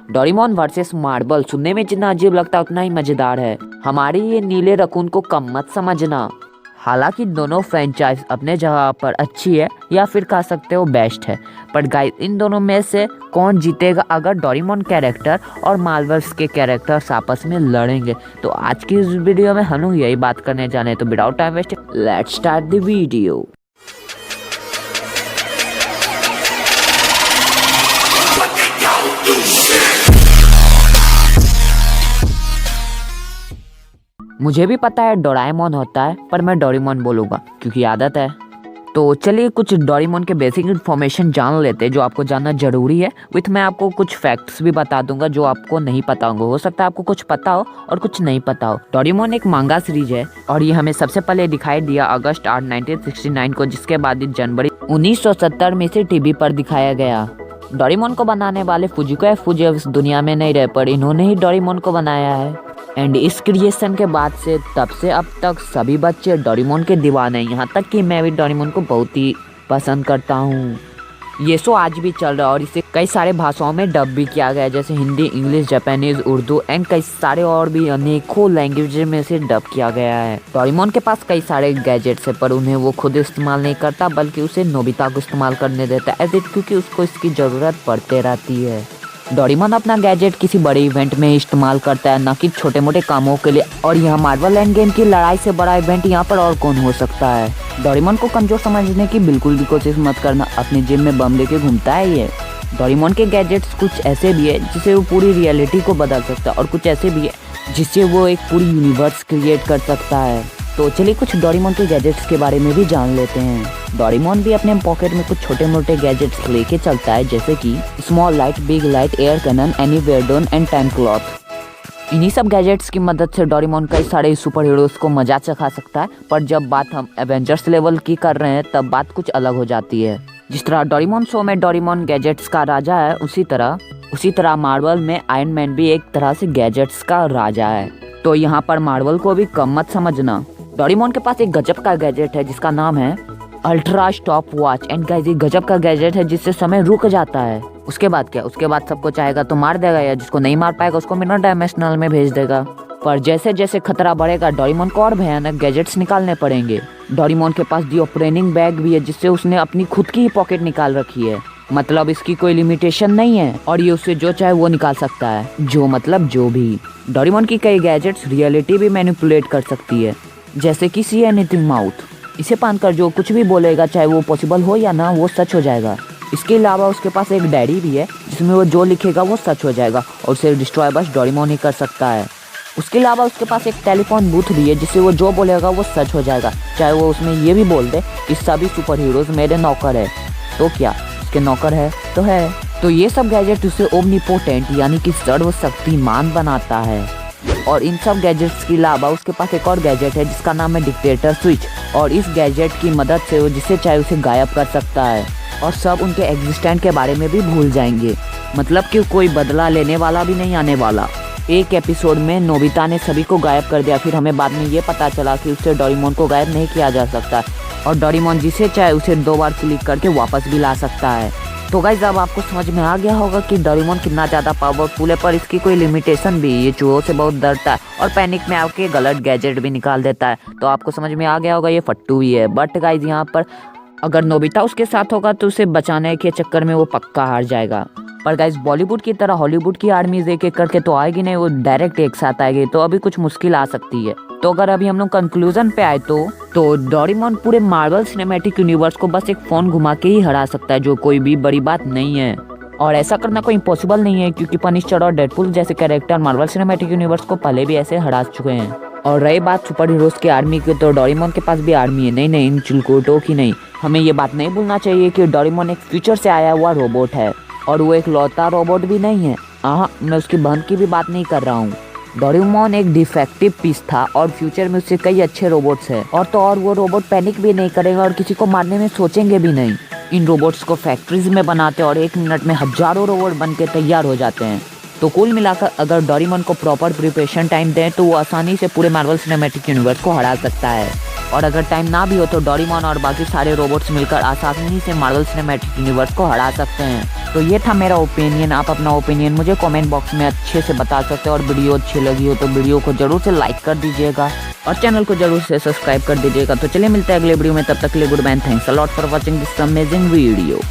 Doraemon versus marble सुनने में जितना अजीब लगता है उतना ही मजेदार है। हमारी ये नीले रकून को कम मत समझना। हालांकि दोनों फ्रेंचाइज अपने जगह पर अच्छी है या फिर कह सकते हो बेस्ट है, पर गाइस इन दोनों में से कौन जीतेगा अगर डोरेमोन कैरेक्टर और मार्वल्स के कैरेक्टर्स आपस में लड़ेंगे? तो आज की इस वीडियो में हम लोग यही बात करने जाने हैं। तो without time waste let's start the video. मुझे भी पता है डोराएमोन होता है, पर मैं डोरेमोन बोलूँगा क्योंकि आदत है। तो चलिए कुछ डोरेमोन के बेसिक इन्फॉर्मेशन जान लेते हैं जो आपको जानना जरूरी है। विथ मैं आपको कुछ फैक्ट्स भी बता दूंगा जो आपको नहीं पता होंगे। हो सकता है आपको कुछ पता हो और कुछ नहीं पता हो। डोरेमोन एक मांगा सीरीज है और ये हमें सबसे पहले दिखाई दिया अगस्त 8 1969 को, जिसके बाद जनवरी 1970 में से टीवी पर दिखाया गया। डोरेमोन को बनाने वाले फुजिको फुजी इस दुनिया में नहीं रहे, पर इन्होंने ही डोरेमोन को बनाया है। एंड इस क्रिएशन के बाद से तब से अब तक सभी बच्चे डोरेमोन के दीवाने हैं, यहाँ तक कि मैं भी डोरेमोन को बहुत ही पसंद करता हूँ। ये शो आज भी चल रहा है और इसे कई सारे भाषाओं में डब भी किया गया है, जैसे Hindi, English, Japanese, Urdu and कई सारे और भी अनेकों लैंग्वेज में से डब किया गया है। डोरेमोन के पास कई सारे गैजेट्स है, पर उन्हें वो खुद इस्तेमाल नहीं करता बल्कि उसे नोबिता को इस्तेमाल करने देता है, क्योंकि उसको इसकी ज़रूरत पड़ते रहती है। डोरेमोन अपना गैजेट किसी बड़े इवेंट में इस्तेमाल करता है, न कि छोटे मोटे कामों के लिए। और यह मार्वल एंड गेम की लड़ाई से बड़ा इवेंट यहाँ पर और कौन हो सकता है। डोरेमोन को कमजोर समझने की बिल्कुल भी कोशिश मत करना, अपनी जेब में बम लेके घूमता है ये। डोरेमोन के गैजेट्स कुछ ऐसे भी है जिससे वो पूरी रियलिटी को बदल सकता है और कुछ ऐसे भी है जिससे वो एक पूरी यूनिवर्स क्रिएट कर सकता है। तो चलिए कुछ डोरेमोन के गैजेट्स के बारे में भी जान लेते हैं। डोरेमोन भी अपने पॉकेट में कुछ छोटे मोटे गैजेट्स लेके चलता है, जैसे कि small light, big light, air cannon, anywhere drone and time cloth. इन्हीं सब गैजेट्स की मदद से डोरेमोन कई सारे सुपर हीरोज को मजा चखा सकता है, पर जब बात हम एवेंजर्स लेवल की कर रहे हैं तब बात कुछ अलग हो जाती है। जिस तरह डोरेमोन शो में डोरेमोन गैजेट्स का राजा है, उसी तरह मार्वल में आयरन मैन भी एक तरह से गैजेट्स का राजा है। तो यहाँ पर मार्वल को भी कम मत समझना। डोरेमोन के पास एक गजब का गैजेट है जिसका नाम है ultra stop watch. And guys ये गजब का गैजेट है जिससे समय रुक जाता है। उसके बाद क्या, उसके बाद सबको चाहेगा तो मार देगा, या जिसको नहीं मार पाएगा उसको मिनट डायमेंशनल में भेज देगा। पर जैसे जैसे खतरा बढ़ेगा डोरेमोन को और भयानक गैजेट्स निकालने पड़ेंगे। डोरेमोन के पास दी ओपरेनिंग बैग भी है जिससे उसने अपनी खुद की ही पॉकेट निकाल रखी है। मतलब इसकी कोई लिमिटेशन नहीं है और ये उससे जो चाहे वो निकाल सकता है, जो मतलब जो भी। डोरेमोन की कई गैजेट्स रियलिटी भी मैनिपुलेट कर सकती है, जैसे कि सी एनीथिंग माउथ। इसे पानकर जो कुछ भी बोलेगा, चाहे वो पॉसिबल हो या ना, वो सच हो जाएगा। इसके अलावा उसके पास एक डायरी भी है जिसमें वो जो लिखेगा वो सच हो जाएगा और उसे डिस्ट्रॉय बस डोरेमोन ही कर सकता है। उसके अलावा उसके पास एक टेलीफोन बूथ भी है जिससे वो जो बोलेगा वो सच हो जाएगा, चाहे वो उसमें ये भी बोल दे कि सभी सुपर हीरोज मेरे नौकर है। तो क्या उसके नौकर है तो है। तो ये सब गैजेट उसे ओमनीपोटेंट यानी कि सर्वशक्तिमान बनाता है। और इन सब गैजेट्स के अलावा उसके पास एक और गैजेट है जिसका नाम है डिक्टेटर स्विच। और इस गैजेट की मदद से वो जिसे चाहे उसे गायब कर सकता है और सब उनके एग्जिस्टेंट के बारे में भी भूल जाएंगे। मतलब कि कोई बदला लेने वाला भी नहीं आने वाला। एक एपिसोड में नोबिता ने सभी को गायब कर दिया, फिर हमें बाद में ये पता चला कि उससे डोरेमोन को गायब नहीं किया जा सकता और डोरेमोन जिसे चाहे उसे 2 बार क्लिक करके वापस भी ला सकता है। तो गाइस अब आपको समझ में आ गया होगा कि डोरेमोन कितना ज़्यादा पावरफुल है, पर इसकी कोई लिमिटेशन भी। ये चूहों से बहुत डरता है और पैनिक में आके गलत गैजेट भी निकाल देता है। तो आपको समझ में आ गया होगा ये फट्टू ही है। बट गाइस यहाँ पर अगर नोबिता उसके साथ होगा तो उसे बचाने के चक्कर में वो पक्का हार जाएगा। पर गाइस बॉलीवुड की तरह हॉलीवुड की आर्मीज एक एक करके तो आएगी नहीं, वो डायरेक्ट एक साथ आएगी, तो अभी कुछ मुश्किल आ सकती है। तो अगर अभी हम लोग कंक्लूजन पे आए तो डोरेमोन पूरे मार्वल सिनेमैटिक यूनिवर्स को बस एक फोन घुमा के ही हरा सकता है, जो कोई भी बड़ी बात नहीं है। और ऐसा करना कोई इम्पॉसिबल नहीं है क्योंकि पनिशर और डेडपूल जैसे कैरेक्टर मार्वल सिनेमैटिक यूनिवर्स को पहले भी ऐसे हरा चुके हैं। और रही बात सुपर हीरोज की आर्मी की, तो डोरेमोन के पास भी आर्मी है। नहीं, इन चिलकोटों की नहीं। हमें ये बात नहीं भूलना चाहिए कि डोरेमोन एक फ्यूचर से आया हुआ रोबोट है और वो एक लौता रोबोट भी नहीं है। मैं उसकी बहन की भी बात नहीं कर रहा हूँ। डोरेमोन एक डिफेक्टिव पीस था और फ्यूचर में उससे कई अच्छे रोबोट्स हैं। और वो रोबोट पैनिक भी नहीं करेंगे और किसी को मारने में सोचेंगे भी नहीं। इन रोबोट्स को फैक्ट्रीज में बनाते और 1 मिनट में हजारों रोबोट बन के तैयार हो जाते हैं। तो कुल मिलाकर अगर डोरेमोन को प्रॉपर प्रिपरेशन टाइम दें तो वो आसानी से पूरे मार्वल सिनेमैटिक यूनिवर्स को हरा सकता है। और अगर टाइम ना भी हो तो डोरेमोन और बाकी सारे रोबोट्स मिलकर आसानी से मार्वल सिनेमैटिक यूनिवर्स को हरा सकते हैं। तो ये था मेरा ओपिनियन। आप अपना ओपिनियन मुझे कमेंट बॉक्स में अच्छे से बता सकते हैं और वीडियो अच्छी लगी हो तो वीडियो को जरूर से लाइक कर दीजिएगा और चैनल को जरूर से सब्सक्राइब कर दीजिएगा। तो चलिए मिलते हैं अगले वीडियो में, तब तक के लिए good bye, thanks a lot for watching this amazing video.